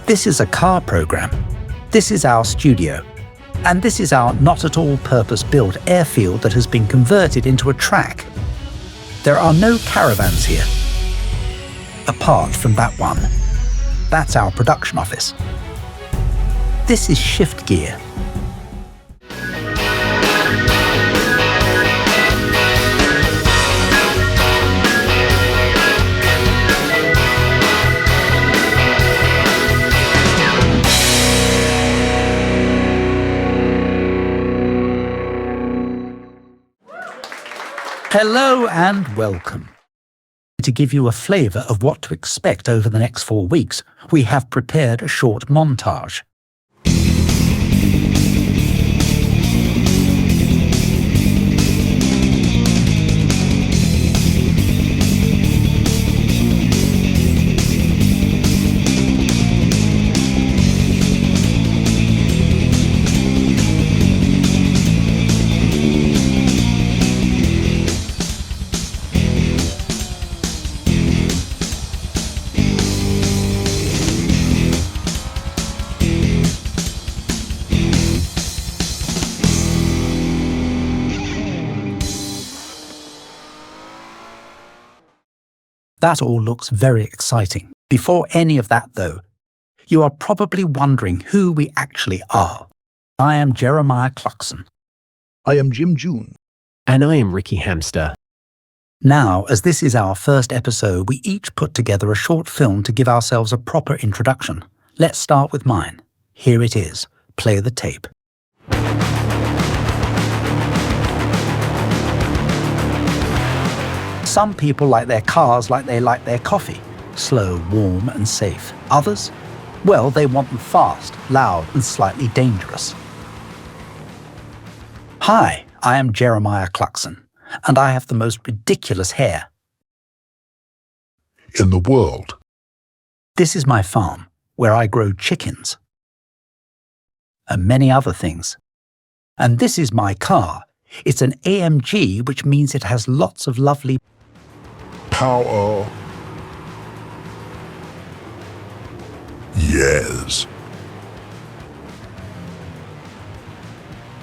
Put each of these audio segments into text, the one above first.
This is a car program. This is our studio. And this is our not at all purpose-built airfield that has been converted into a track. There are no caravans here, apart from that one. That's our production office. This is shift gear. Hello and welcome. To give you a flavour of what to expect over the next 4 weeks, we have prepared a short montage. That all looks very exciting. Before any of that, though, you are probably wondering who we actually are. I am Jeremiah Cluckson. I am Jim June. And I am Ricky Hamster. Now, as this is our first episode, we each put together a short film to give ourselves a proper introduction. Let's start with mine. Here it is. Play the tape. Some people like their cars like they like their coffee, slow, warm and safe. Others? Well, they want them fast, loud and slightly dangerous. Hi, I am Jeremiah Cluckson, and I have the most ridiculous hair In the world. This is my farm, where I grow chickens and many other things. And this is my car. It's an AMG, which means it has lots of lovely Power. Yes.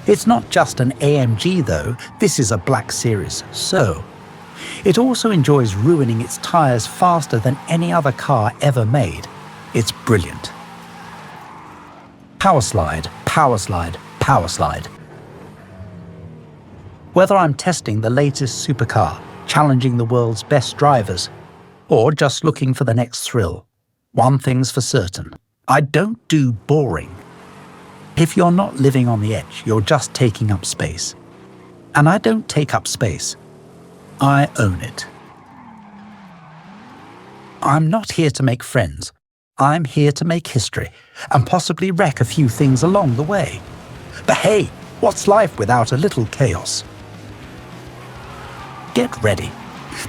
It's not just an AMG though, this is a Black Series, so it also enjoys ruining its tyres faster than any other car ever made. It's brilliant. Power slide, power slide, power slide. Whether I'm testing the latest supercar, challenging the world's best drivers, or just looking for the next thrill, one thing's for certain, I don't do boring. If you're not living on the edge, you're just taking up space. And I don't take up space. I own it. I'm not here to make friends. I'm here to make history, and possibly wreck a few things along the way. But hey, what's life without a little chaos? Get ready.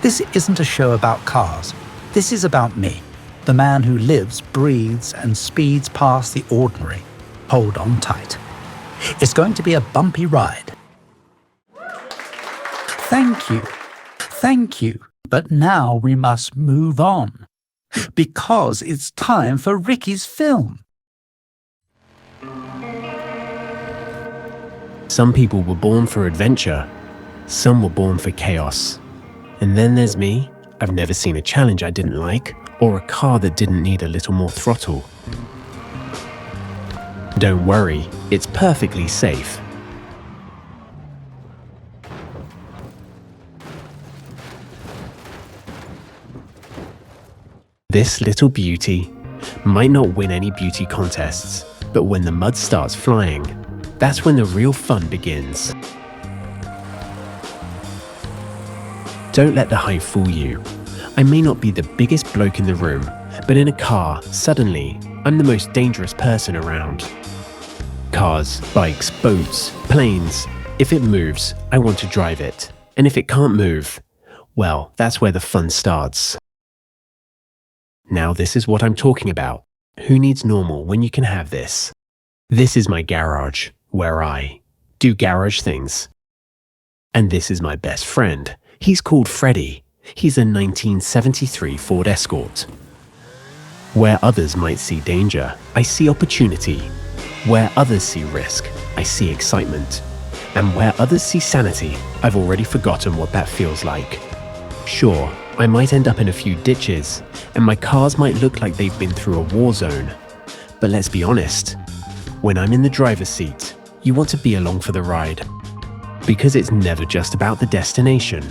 This isn't a show about cars. This is about me, the man who lives, breathes, and speeds past the ordinary. Hold on tight. It's going to be a bumpy ride. Thank you. Thank you. But now we must move on, because it's time for Ricky's film. Some people were born for adventure. Some were born for chaos. And then there's me. I've never seen a challenge I didn't like, or a car that didn't need a little more throttle. Don't worry, it's perfectly safe. This little beauty might not win any beauty contests, but when the mud starts flying, that's when the real fun begins. Don't let the hype fool you. I may not be the biggest bloke in the room, but in a car, suddenly, I'm the most dangerous person around. Cars, bikes, boats, planes. If it moves, I want to drive it. And if it can't move, well, that's where the fun starts. Now this is what I'm talking about. Who needs normal when you can have this? This is my garage, where I do garage things. And this is my best friend. He's called Freddie. He's a 1973 Ford Escort. Where others might see danger, I see opportunity. Where others see risk, I see excitement. And where others see sanity, I've already forgotten what that feels like. Sure, I might end up in a few ditches, and my cars might look like they've been through a war zone. But let's be honest, when I'm in the driver's seat, you want to be along for the ride. Because it's never just about the destination.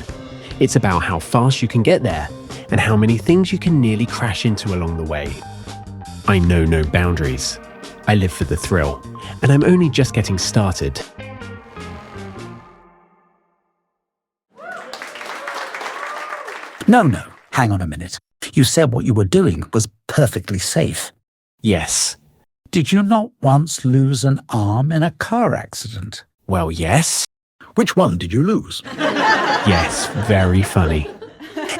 It's about how fast you can get there, and how many things you can nearly crash into along the way. I know no boundaries. I live for the thrill, and I'm only just getting started. No, hang on a minute. You said what you were doing was perfectly safe. Yes. Did you not once lose an arm in a car accident? Well, yes. Which one did you lose? Yes, very funny.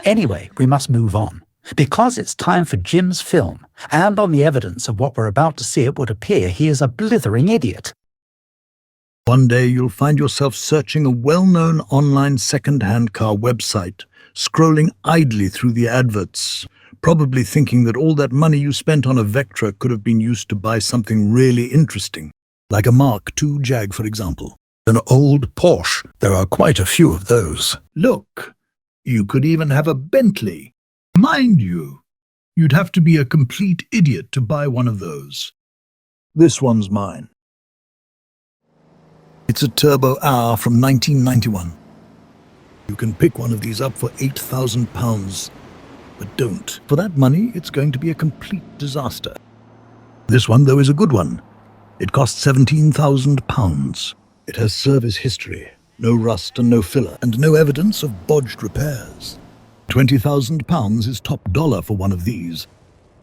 Anyway, we must move on. Because it's time for Jim's film, and on the evidence of what we're about to see it would appear he is a blithering idiot. One day you'll find yourself searching a well-known online second-hand car website, scrolling idly through the adverts, probably thinking that all that money you spent on a Vectra could have been used to buy something really interesting, like a Mark II Jag, for example. An old Porsche. There are quite a few of those. Look, you could even have a Bentley. Mind you, you'd have to be a complete idiot to buy one of those. This one's mine. It's a Turbo R from 1991. You can pick one of these up for £8,000, but don't. For that money, it's going to be a complete disaster. This one, though, is a good one. It costs £17,000. It has service history, no rust and no filler, and no evidence of bodged repairs. £20,000 is top dollar for one of these,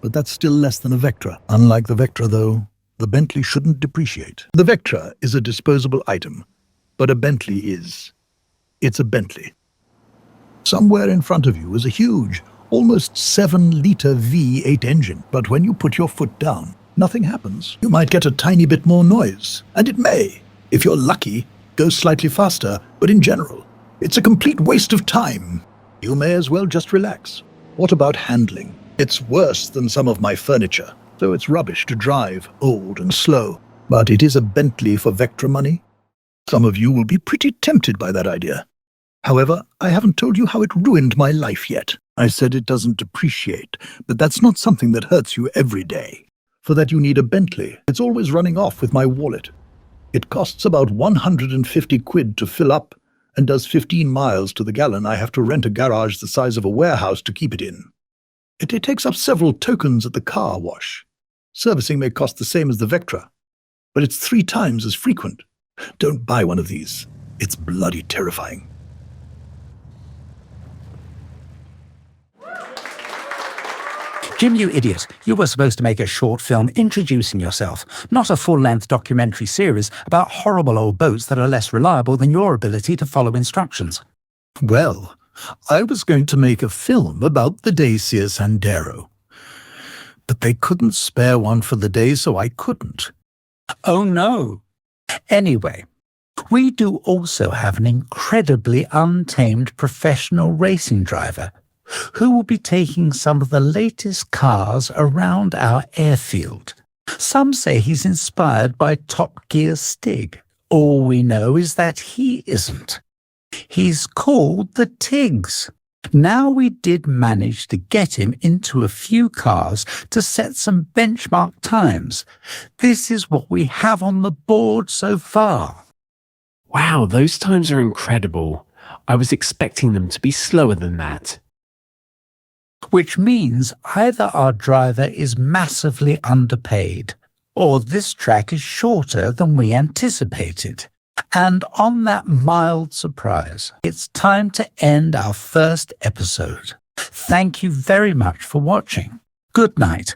but that's still less than a Vectra. Unlike the Vectra, though, the Bentley shouldn't depreciate. The Vectra is a disposable item, but a Bentley is. It's a Bentley. Somewhere in front of you is a huge, almost 7-litre V8 engine, but when you put your foot down, nothing happens. You might get a tiny bit more noise, and it may, if you're lucky, go slightly faster, but in general, it's a complete waste of time. You may as well just relax. What about handling? It's worse than some of my furniture, though it's rubbish to drive, old and slow. But it is a Bentley for Vectra money. Some of you will be pretty tempted by that idea. However, I haven't told you how it ruined my life yet. I said it doesn't depreciate, but that's not something that hurts you every day. For that you need a Bentley. It's always running off with my wallet. It costs about 150 quid to fill up, and does 15 miles to the gallon. I have to rent a garage the size of a warehouse to keep it in. It takes up several tokens at the car wash. Servicing may cost the same as the Vectra, but it's 3 times as frequent. Don't buy one of these. It's bloody terrifying. Jim, you idiot, you were supposed to make a short film introducing yourself, not a full-length documentary series about horrible old boats that are less reliable than your ability to follow instructions. Well, I was going to make a film about the Dacia Sandero, but they couldn't spare one for the day, so I couldn't. Oh no. Anyway, we do also have an incredibly untamed professional racing driver who will be taking some of the latest cars around our airfield. Some say he's inspired by Top Gear Stig. All we know is that he isn't. He's called the Tigs. Now we did manage to get him into a few cars to set some benchmark times. This is what we have on the board so far. Wow, those times are incredible. I was expecting them to be slower than that. Which means either our driver is massively underpaid, or this track is shorter than we anticipated. And on that mild surprise, it's time to end our first episode. Thank you very much for watching. Good night,